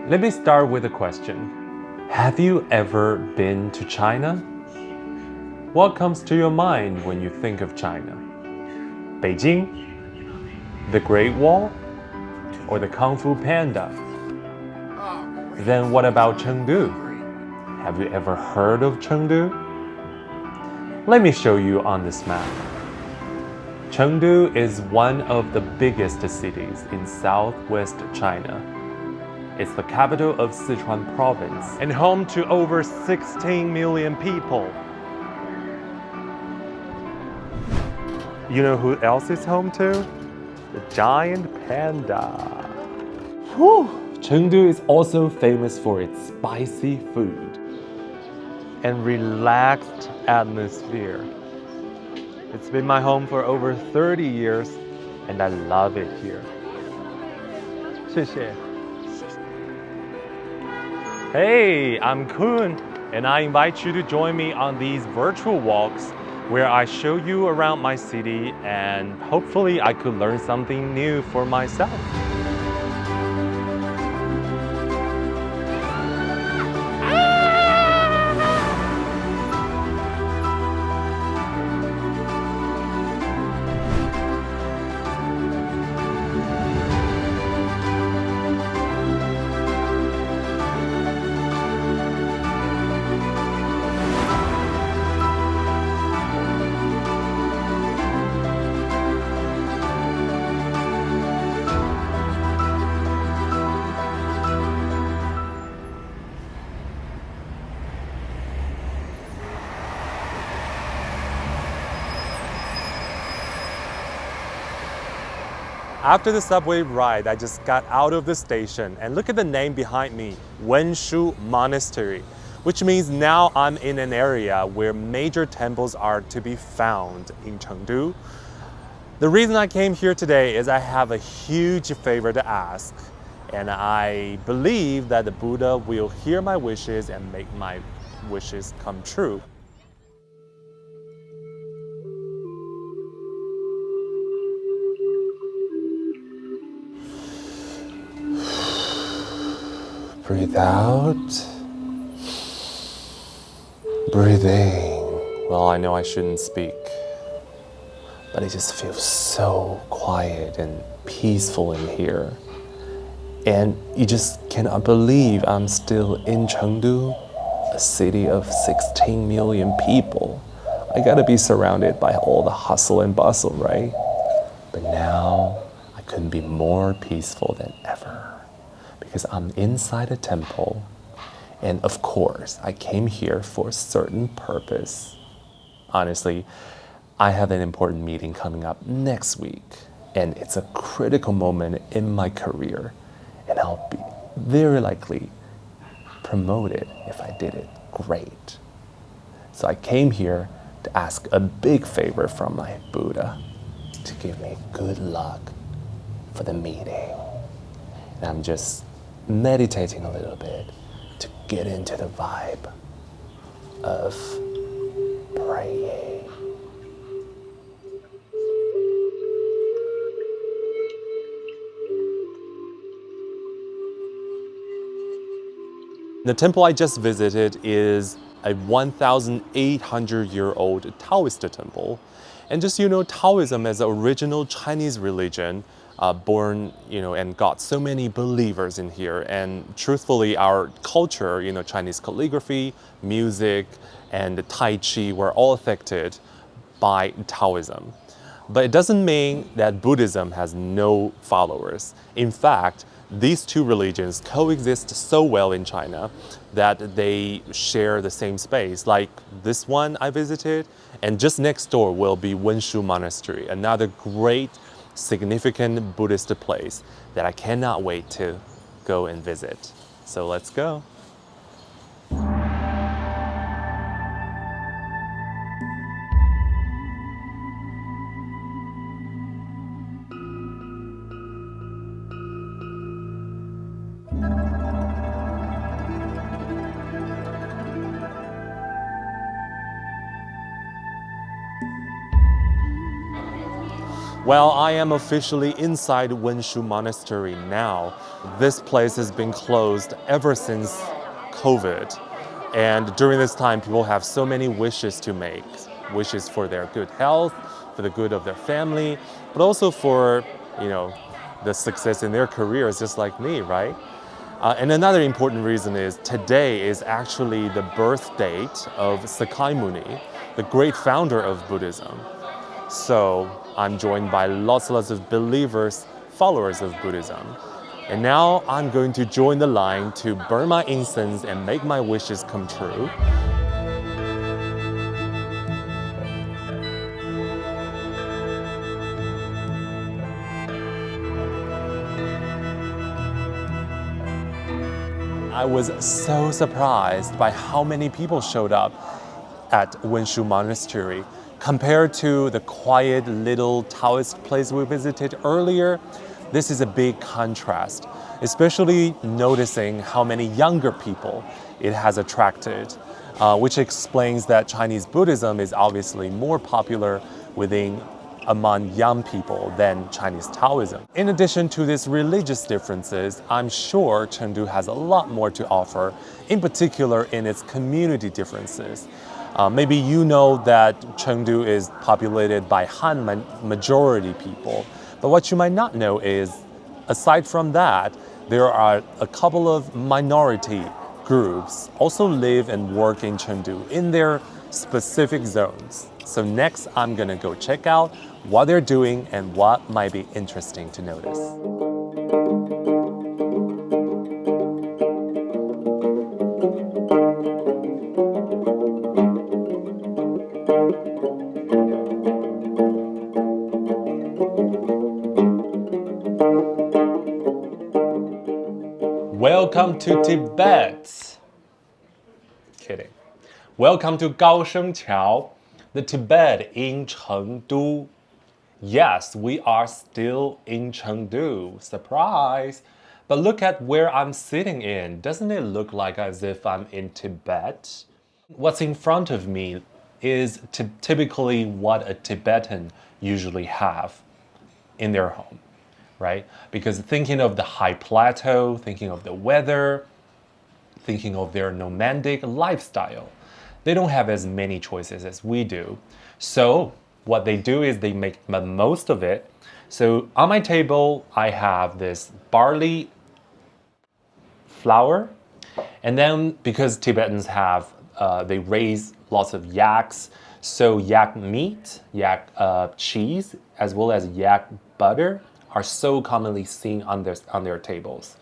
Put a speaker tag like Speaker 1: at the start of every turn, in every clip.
Speaker 1: Let me start with a question. Have you ever been to China? What comes to your mind when you think of China? Beijing? The Great Wall? Or the Kung Fu Panda? Then what about Chengdu? Have you ever heard of Chengdu? Let me show you on this map. Chengdu is one of the biggest cities in southwest China. It's the capital of Sichuan province and home to over 16 million people. You know who else is home to? The giant panda. Whew. Chengdu is also famous for its spicy food and relaxed atmosphere. It's been my home for over 30 years and I love it here. 谢谢. Hey, I'm Kun, and I invite you to join me on these virtual walks where I show you around my city and hopefully I could learn something new for myself. After the subway ride, I just got out of the station and look at the name behind me, Wenshu Monastery, which means now I'm in an area where major temples are to be found in Chengdu. The reason I came here today is I have a huge favor to ask, and I believe that the Buddha will hear my wishes and make my wishes come true. Breathe out. Breathe in. Well, I know I shouldn't speak, but it just feels so quiet and peaceful in here. And you just cannot believe I'm still in Chengdu, a city of 16 million people. I gotta be surrounded by all the hustle and bustle, right? But now I couldn't be more peaceful than ever, because I'm inside a temple, and of course, I came here for a certain purpose. Honestly, I have an important meeting coming up next week, and it's a critical moment in my career, and I'll be very likely promoted if I did it great. So I came here to ask a big favor from my Buddha to give me good luck for the meeting. And I'm just meditating a little bit to get into the vibe of praying. The temple I just visited is a 1,800-year-old Taoist temple. And just, Taoism is the original Chinese religion born, and got so many believers in here. And truthfully, our culture, Chinese calligraphy, music, and Tai Chi were all affected by Taoism. But it doesn't mean that Buddhism has no followers. In fact, these two religions coexist so well in China that they share the same space. Like this one I visited, and just next door will be Wenshu Monastery, another great significant Buddhist place that I cannot wait to go and visit. So let's go. Well, I am officially inside Wenshu Monastery now. This place has been closed ever since COVID. And during this time, people have so many wishes to make. Wishes for their good health, for the good of their family, but also for, the success in their careers, just like me, right? And another important reason is today is actually the birth date of Sakai Muni, the great founder of Buddhism. So I'm joined by lots of believers, followers of Buddhism. And now I'm going to join the line to burn my incense and make my wishes come true. I was so surprised by how many people showed up at Wenshu Monastery. Compared to the quiet little Taoist place we visited earlier, this is a big contrast, especially noticing how many younger people it has attracted, which explains that Chinese Buddhism is obviously more popular among young people than Chinese Taoism. In addition to these religious differences, I'm sure Chengdu has a lot more to offer, in particular in its community differences. Maybe you know that Chengdu is populated by Han majority people, but what you might not know is, aside from that, there are a couple of minority groups also live and work in Chengdu in their specific zones. So next, I'm gonna go check out what they're doing and what might be interesting to notice. Welcome to Tibet. Kidding. Welcome to Kaohsiungqiao, the Tibet in Chengdu. Yes, we are still in Chengdu. Surprise! But look at where I'm sitting in. Doesn't it look like as if I'm in Tibet? What's in front of me is typically what a Tibetan usually have in their home, right? Because thinking of the high plateau, thinking of the weather, thinking of their nomadic lifestyle, they don't have as many choices as we do. So what they do is they make the most of it. So on my table, I have this barley flour. And then because Tibetans they raise lots of yaks, so yak meat, yak cheese, as well as yak butter are so commonly seen on their tables.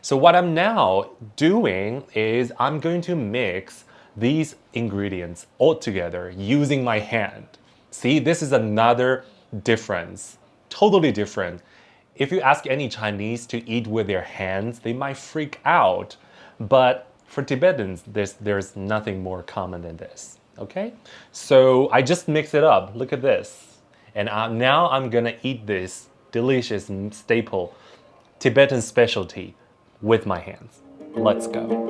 Speaker 1: So what I'm now doing is I'm going to mix these ingredients all together using my hand. See, this is another difference, totally different. If you ask any Chinese to eat with their hands, they might freak out. But for Tibetans, there's nothing more common than this, okay? So I just mix it up, look at this. And now I'm gonna eat this delicious staple Tibetan specialty with my hands. Let's go.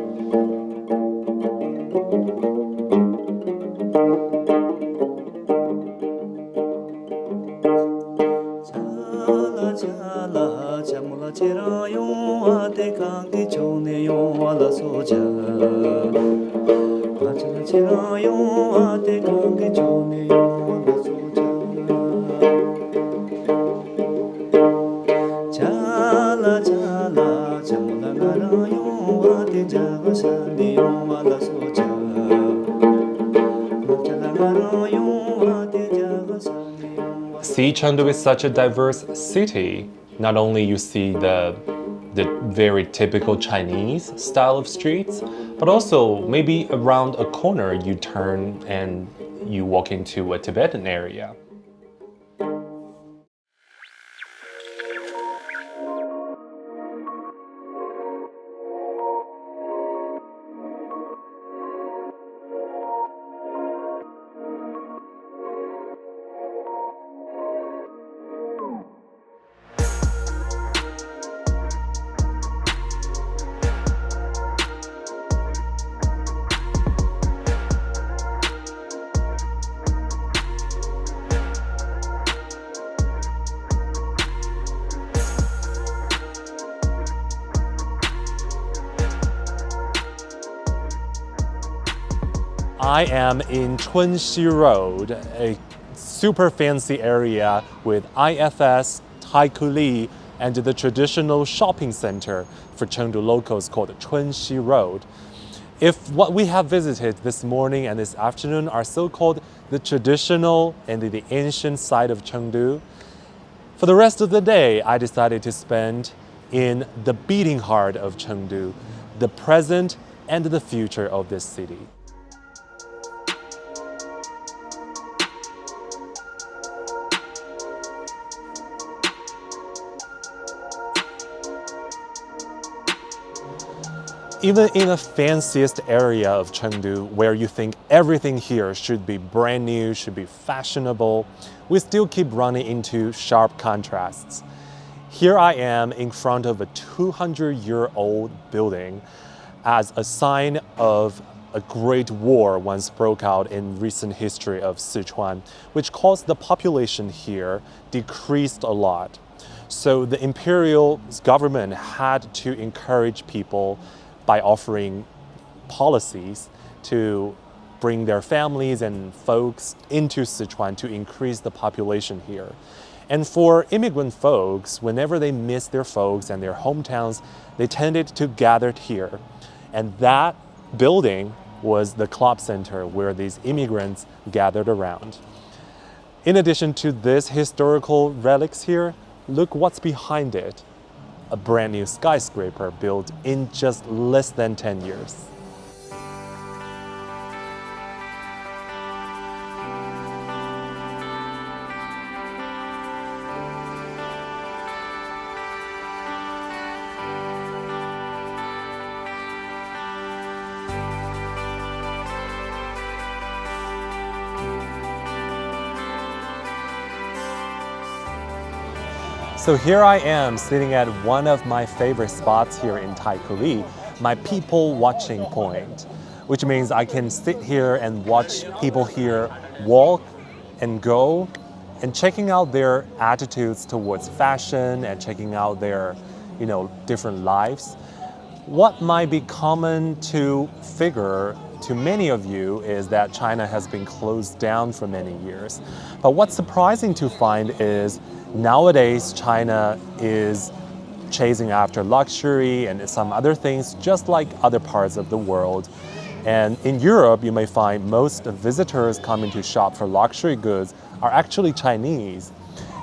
Speaker 1: See, Chengdu is such a diverse city. Not only you see the very typical Chinese style of streets, but also maybe around a corner you turn and you walk into a Tibetan area. I am in Chunxi Road, a super fancy area with IFS, Taikoo Li, and the traditional shopping center for Chengdu locals called Chunxi Road. If what we have visited this morning and this afternoon are so-called the traditional and the ancient side of Chengdu, for the rest of the day, I decided to spend in the beating heart of Chengdu, the present and the future of this city. Even in the fanciest area of Chengdu, where you think everything here should be brand new, should be fashionable, we still keep running into sharp contrasts. Here I am in front of a 200-year-old building as a sign of a great war once broke out in recent history of Sichuan, which caused the population here decreased a lot. So the imperial government had to encourage people by offering policies to bring their families and folks into Sichuan to increase the population here. And for immigrant folks, whenever they miss their folks and their hometowns, they tended to gather here. And that building was the club center where these immigrants gathered around. In addition to this historical relics here, look what's behind it. A brand new skyscraper built in just less than 10 years. So here I am sitting at one of my favorite spots here in Taikoo Li, my people watching point, which means I can sit here and watch people here walk and go and checking out their attitudes towards fashion and checking out their, different lives. What might be common to figure to many of you is that China has been closed down for many years. But what's surprising to find is nowadays China is chasing after luxury and some other things just like other parts of the world. And in Europe, you may find most visitors coming to shop for luxury goods are actually Chinese.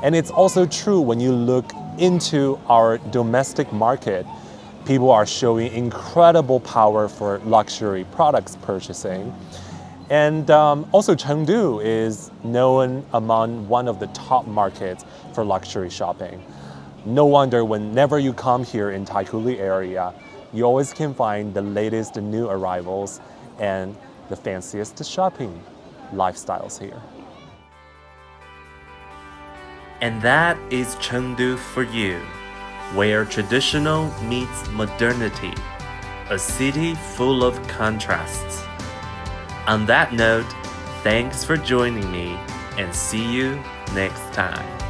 Speaker 1: And it's also true when you look into our domestic market. People are showing incredible power for luxury products purchasing. And also Chengdu is known among one of the top markets for luxury shopping. No wonder whenever you come here in Taikoo Li area, you always can find the latest new arrivals and the fanciest shopping lifestyles here.
Speaker 2: And that is Chengdu for you, where traditional meets modernity, a city full of contrasts. On that note, thanks for joining me and see you next time.